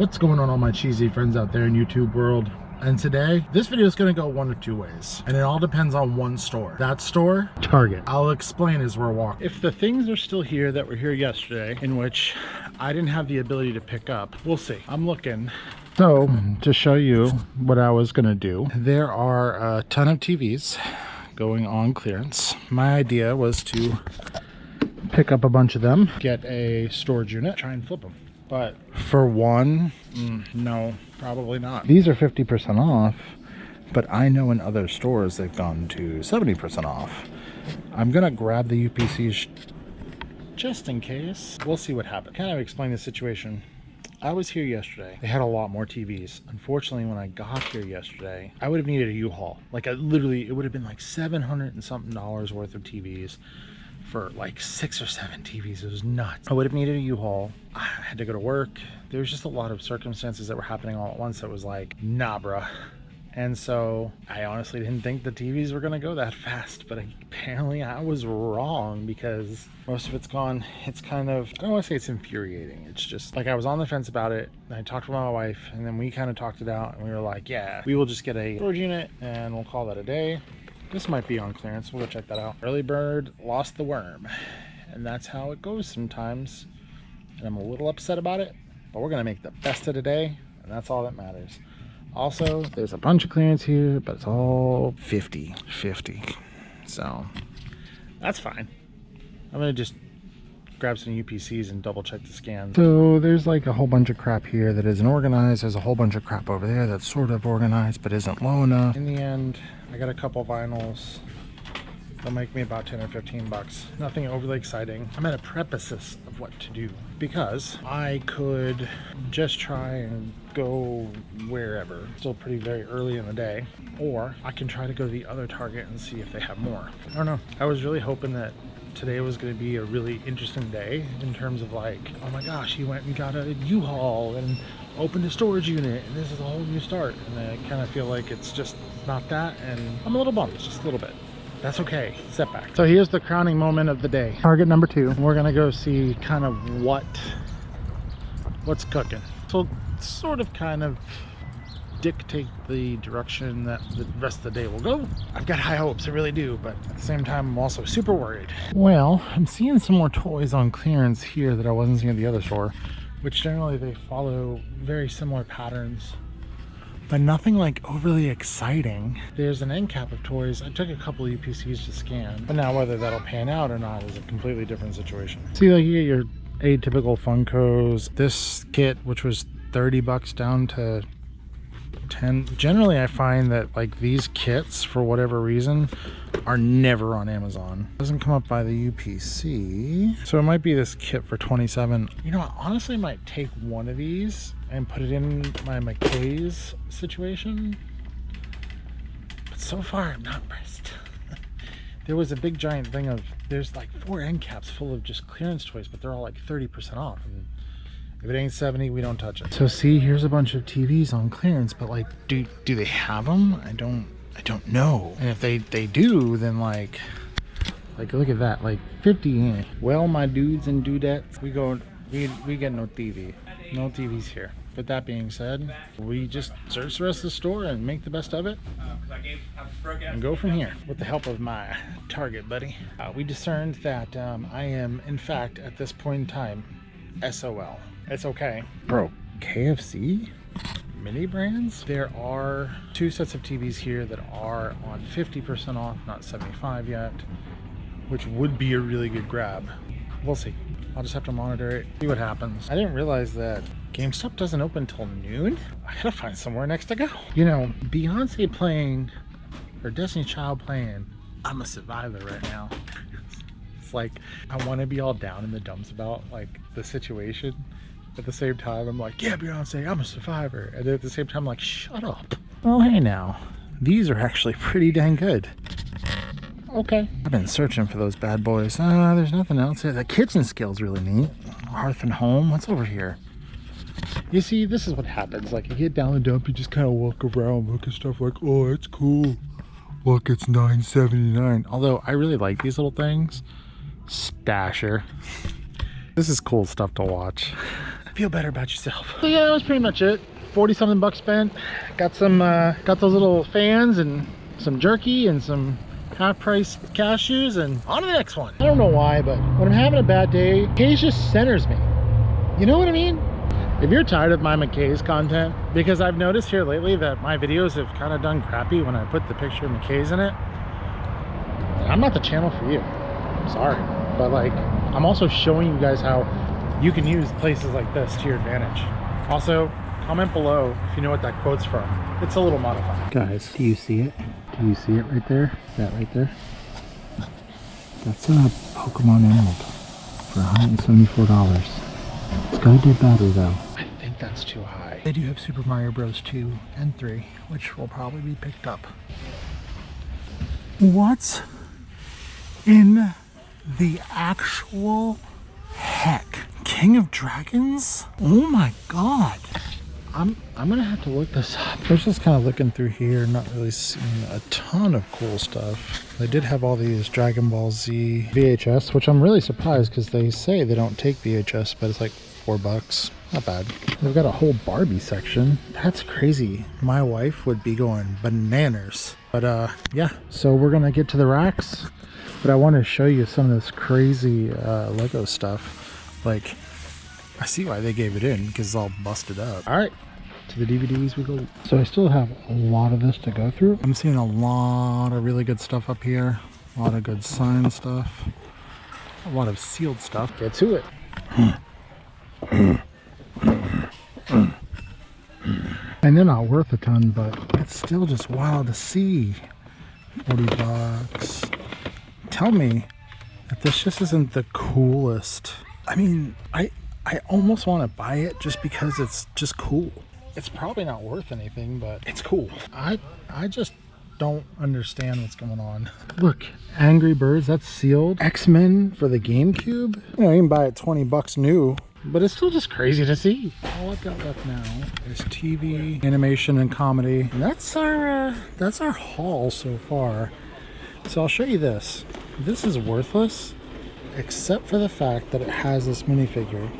What's going on, all my cheesy friends out there in YouTube world? And today, this video is going to go one of two ways, and it all depends on one store. That store, Target. I'll explain as we're walking. If the things are still here that were here yesterday, in which I didn't have the ability to pick up, we'll see. I'm looking. So, to show you what I was going to do, there are a ton of TVs going on clearance. My idea was to pick up a bunch of them, get a storage unit, try and flip them. But for one, no, probably not. These are 50% off, but I know in other stores they've gone to 70% off. I'm gonna grab the UPCs just in case. We'll see what happens. Kind of explain the situation. I was here yesterday. They had a lot more TVs. Unfortunately, when I got here yesterday, I would have needed a U-Haul. Like, literally, it would have been like $700 and something worth of TVs. For like 6 or 7 TVs. It was nuts. I would have needed a U-Haul. I had to go to work. There was just a lot of circumstances that were happening all at once that was like, nah, bruh. And so I honestly didn't think the TVs were gonna go that fast, but apparently I was wrong because most of it's gone. It's kind of, I don't want to say it's infuriating. It's just like I was on the fence about it, and I talked with my wife, and then we kind of talked it out, and we were like, yeah, we will just get a storage unit and we'll call that a day. This might be on clearance. We'll go check that out. Early bird lost the worm, and that's how it goes sometimes. And I'm a little upset about it, but we're gonna make the best of today, and that's all that matters. Also, there's a bunch of clearance here, but it's all 50. So that's fine. I'm gonna just grab some UPCs and double check the scans. So there's like a whole bunch of crap here that isn't organized. There's a whole bunch of crap over there that's sort of organized but isn't low enough. In the end, I got a couple vinyls. They'll make me about 10 or 15 bucks. Nothing overly exciting. I'm at a precipice of what to do because I could just try and go wherever. Still very early in the day. Or I can try to go to the other Target and see if they have more. I don't know. I was really hoping that today was going to be a really interesting day in terms of like, oh my gosh, he went and got a U-Haul and opened a storage unit and this is a whole new start. And I kind of feel like it's just not that, and I'm a little bummed, just a little bit. That's okay. Setback. So here's the crowning moment of the day. Target number 2. We're gonna go see kind of what's cooking. So sort of kind of dictate the direction that the rest of the day will go. I've got high hopes, I really do, but at the same time I'm also super worried. Well, I'm seeing some more toys on clearance here that I wasn't seeing at the other store, which generally they follow very similar patterns, but nothing like overly exciting. There's an end cap of toys. I took a couple of UPCs to scan, but now whether that'll pan out or not is a completely different situation. See, like you get your atypical Funkos. This kit, which was 30 bucks down to 10. Generally I find that like these kits, for whatever reason, are never on Amazon. Doesn't come up by the UPC, so it might be this kit for 27. You know, I honestly might take one of these and put it in my McKay's situation, but so far I'm not impressed. There was a big giant thing of, there's like 4 end caps full of just clearance toys, but they're all like 30% off, and if it ain't 70, we don't touch it. So see, here's a bunch of TVs on clearance, but like, do they have them? I don't know. And if they do, then like look at that, like 50 in. Well, my dudes and dudettes, we get no TV. No TVs here. But that being said, we just search the rest of the store and make the best of it and go from here. With the help of my Target buddy, we discerned that I am, in fact, at this point in time, SOL. It's okay. Bro, KFC? Mini brands? There are 2 sets of TVs here that are on 50% off, not 75 yet, which would be a really good grab. We'll see. I'll just have to monitor it, see what happens. I didn't realize that GameStop doesn't open till noon. I gotta find somewhere next to go. You know, Beyonce playing, or Destiny's Child playing I'm a Survivor right now. It's like, I want to be all down in the dumps about like the situation. At the same time, I'm like, yeah, Beyonce, I'm a survivor. And then at the same time, I'm like, shut up. Oh, hey now. These are actually pretty dang good. Okay. I've been searching for those bad boys. There's nothing else here. The kitchen skill's really neat. Hearth and Home. What's over here? You see, this is what happens. Like, you get down the dump, you just kind of walk around, look at stuff like, oh, it's cool. Look, it's $9.79. Although, I really like these little things. Stasher. This is cool stuff to watch. feel better about yourself. So yeah, that was pretty much it. 40 something bucks spent. Got some, got those little fans and some jerky and some half-price cashews, and on to the next one. I don't know why, but when I'm having a bad day, McKay's just centers me. You know what I mean? If you're tired of my McKay's content, because I've noticed here lately that my videos have kind of done crappy when I put the picture of McKay's in it, I'm not the channel for you. I'm sorry. But like, I'm also showing you guys how you can use places like this to your advantage. Also, comment below if you know what that quote's from. It's a little modified. Guys, do you see it? Do you see it right there? That right there? That's a Pokemon Emerald for $174. It's got a good battery though. I think that's too high. They do have Super Mario Bros. 2 and 3, which will probably be picked up. What's in the actual heck? King of Dragons? Oh my god. I'm gonna have to look this up. I was just kind of looking through here, not really seeing a ton of cool stuff. They did have all these Dragon Ball Z VHS, which I'm really surprised because they say they don't take VHS, but it's like $4. Not bad. They've got a whole Barbie section. That's crazy. My wife would be going bananas. But yeah, so we're gonna get to the racks, but I want to show you some of this crazy Lego stuff. Like, I see why they gave it in, because it's all busted up. All right, to the DVDs we go. So I still have a lot of this to go through. I'm seeing a lot of really good stuff up here. A lot of good signed stuff. A lot of sealed stuff. Get to it. And they're not worth a ton, but it's still just wild to see. 40 bucks. Tell me that this just isn't the coolest. I mean, I almost want to buy it just because it's just cool. It's probably not worth anything, but it's cool. I just don't understand what's going on. Look, Angry Birds, that's sealed. X-Men for the GameCube. You know, you can buy it 20 bucks new, but it's still just crazy to see. All I've got left now is TV, animation, and comedy. And that's our haul so far. So I'll show you this. This is worthless, except for the fact that it has this minifigure.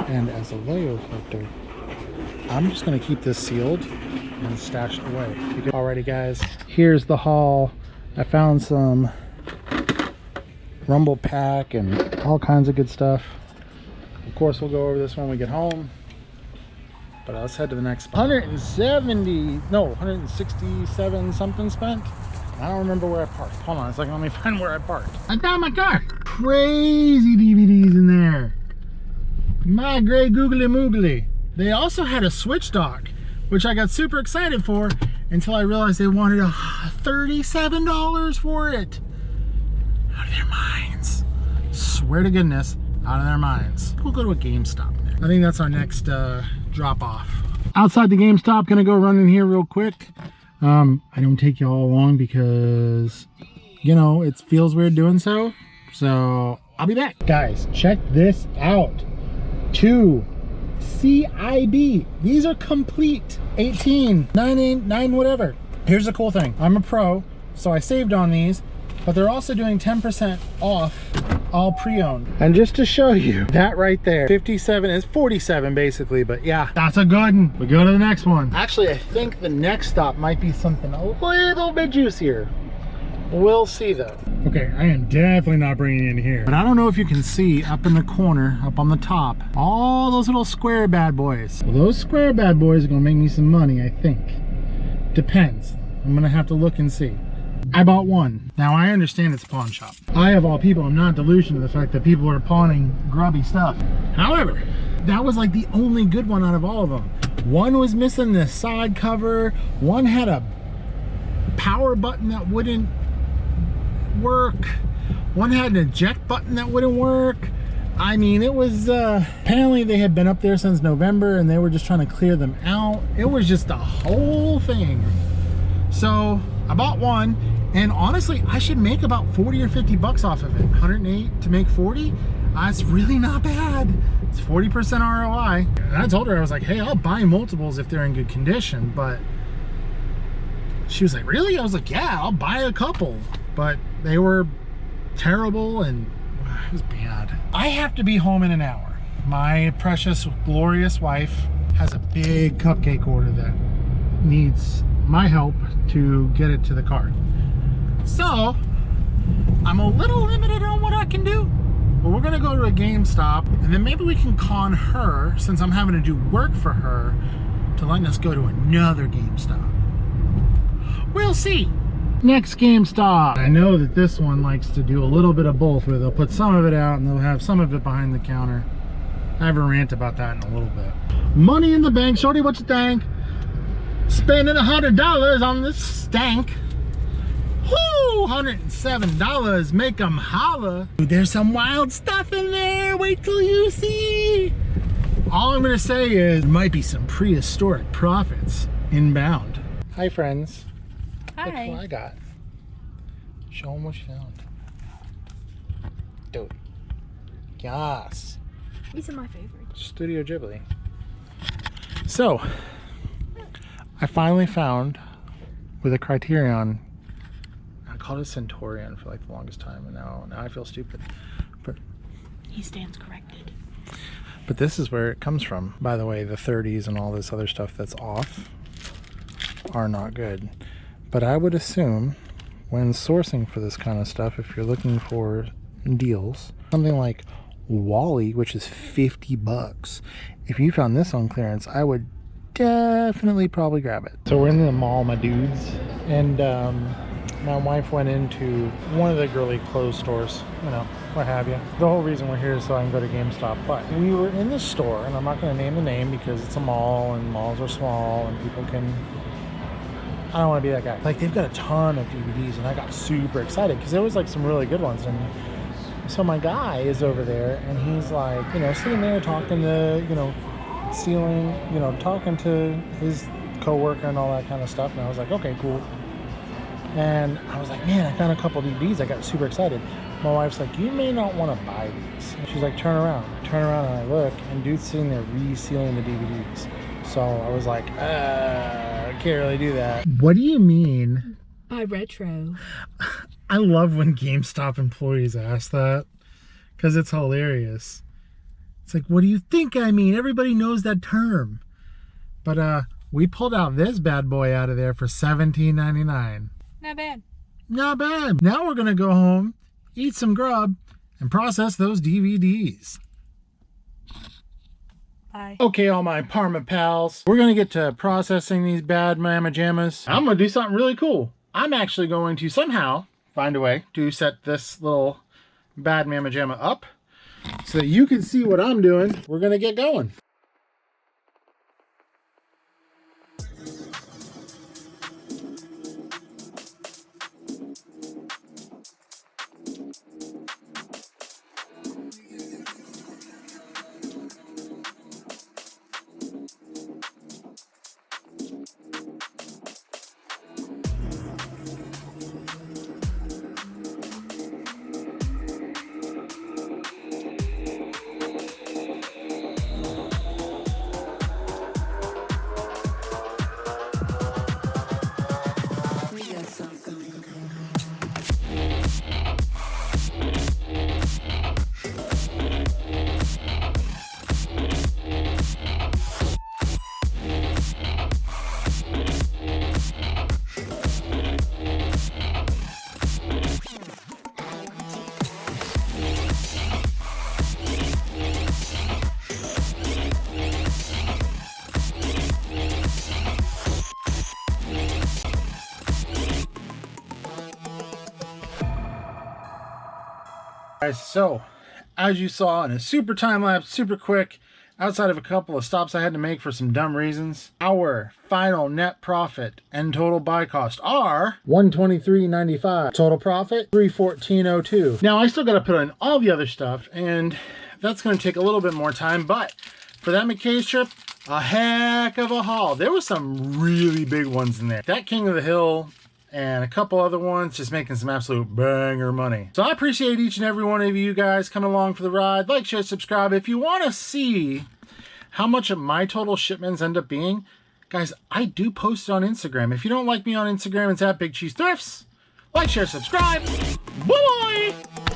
And as a Lego collector, I'm just going to keep this sealed and stashed away. Alrighty guys, here's the haul. I found some Rumble Pack and all kinds of good stuff. Of course, we'll go over this when we get home. But let's head to the next spot. 167 something spent. I don't remember where I parked. Hold on a second, let me find where I parked. I found my car. Crazy DVDs in there. My great googly moogly. They also had a Switch dock, which I got super excited for until I realized they wanted $37 for it. Out of their minds. Swear to goodness, out of their minds. We'll go to a GameStop next. I think that's our next drop off. Outside the GameStop, gonna go run in here real quick. I don't take you all along because, you know, it feels weird doing so. So I'll be back. Guys, check this out. 2 CIB. These are complete. 18, 9 whatever. Here's the cool thing. I'm a pro, so I saved on these, but they're also doing 10% off all pre-owned. And just to show you, that right there, 57 is 47 basically, but yeah, that's a good one. We go to the next one. Actually, I think the next stop might be something a little bit juicier. We'll see though. Okay, I am definitely not bringing it in here. But I don't know if you can see up in the corner, up on the top, all those little square bad boys. Well, those square bad boys are gonna make me some money, I think. Depends. I'm gonna have to look and see. I bought one. Now I understand it's a pawn shop. I, of all people, am not delusional to the fact that people are pawning grubby stuff. However, that was like the only good one out of all of them. One was missing the side cover. One had a power button that wouldn't work. One had an eject button that wouldn't work. I mean, it was apparently they had been up there since November and they were just trying to clear them out. It was just the whole thing. So I bought one, and honestly I should make about 40 or 50 bucks off of it. 108 to make 40. That's really not bad. It's 40% ROI. And I told her, I was like, hey, I'll buy multiples if they're in good condition. But she was like, really? I was like, yeah, I'll buy a couple. But they were terrible and it was bad. I have to be home in an hour. My precious, glorious wife has a big cupcake order that needs my help to get it to the car. So, I'm a little limited on what I can do, but we're gonna go to a GameStop, and then maybe we can con her, since I'm having to do work for her, to letting us go to another GameStop. We'll see. Next GameStop. I know that this one likes to do a little bit of both, where they'll put some of it out and they'll have some of it behind the counter. I have a rant about that in a little bit. Money in the bank, shorty, what you think? Spending $100 on this stank. Whoo, $107, make them holla. Dude, there's some wild stuff in there, wait till you see. All I'm gonna say is, there might be some prehistoric profits inbound. Hi friends. Hi. Look what I got. Show them what you found. Dude. Yes. These are my favorites. Studio Ghibli. So, I finally found, with a Criterion, I called it Centurion for like the longest time, and now I feel stupid. But he stands corrected. But this is where it comes from. By the way, the 30s and all this other stuff that's off are not good. But I would assume when sourcing for this kind of stuff, if you're looking for deals, something like Wally, which is 50 bucks. If you found this on clearance, I would definitely probably grab it. So we're in the mall, my dudes, and my wife went into one of the girly clothes stores, you know, what have you. The whole reason we're here is so I can go to GameStop. But we were in the store, and I'm not going to name the name because it's a mall, and malls are small, and people can... I don't want to be that guy. Like, they've got a ton of DVDs, and I got super excited because there was like some really good ones. And so my guy is over there, and he's like, you know, sitting there talking to, you know, ceiling, you know, talking to his coworker and all that kind of stuff. And I was like, okay, cool. And I was like, man, I found a couple DVDs. I got super excited. My wife's like, you may not want to buy these. She's like, turn around. I turn around and I look, and dude's sitting there resealing the DVDs. So I was like, I can't really do that. What do you mean? By retro. I love when GameStop employees ask that, because it's hilarious. It's like, what do you think I mean? Everybody knows that term. But we pulled out this bad boy out of there for $17.99. Not bad. Not bad. Now we're gonna go home, eat some grub, and process those DVDs. Bye. Okay, all my Parma pals, we're gonna get to processing these bad mamma jammas. I'm gonna do something really cool. I'm actually going to somehow find a way to set this little bad mamma jamma up so that you can see what I'm doing. We're gonna get going. Guys, so as you saw in a super time lapse, super quick, outside of a couple of stops I had to make for some dumb reasons, our final net profit and total buy cost are $123.95. Total profit $314.02. Now I still got to put in all the other stuff, and that's going to take a little bit more time, but for that McKay's trip, a heck of a haul. There were some really big ones in there. That King of the Hill and a couple other ones just making some absolute banger money. So I appreciate each and every one of you guys coming along for the ride. Like, share, subscribe. If you want to see how much of my total shipments end up being, guys, I do post it on Instagram. If you don't like me on Instagram, it's at Big Cheese Thrifts. Like, share, subscribe. Bye-bye!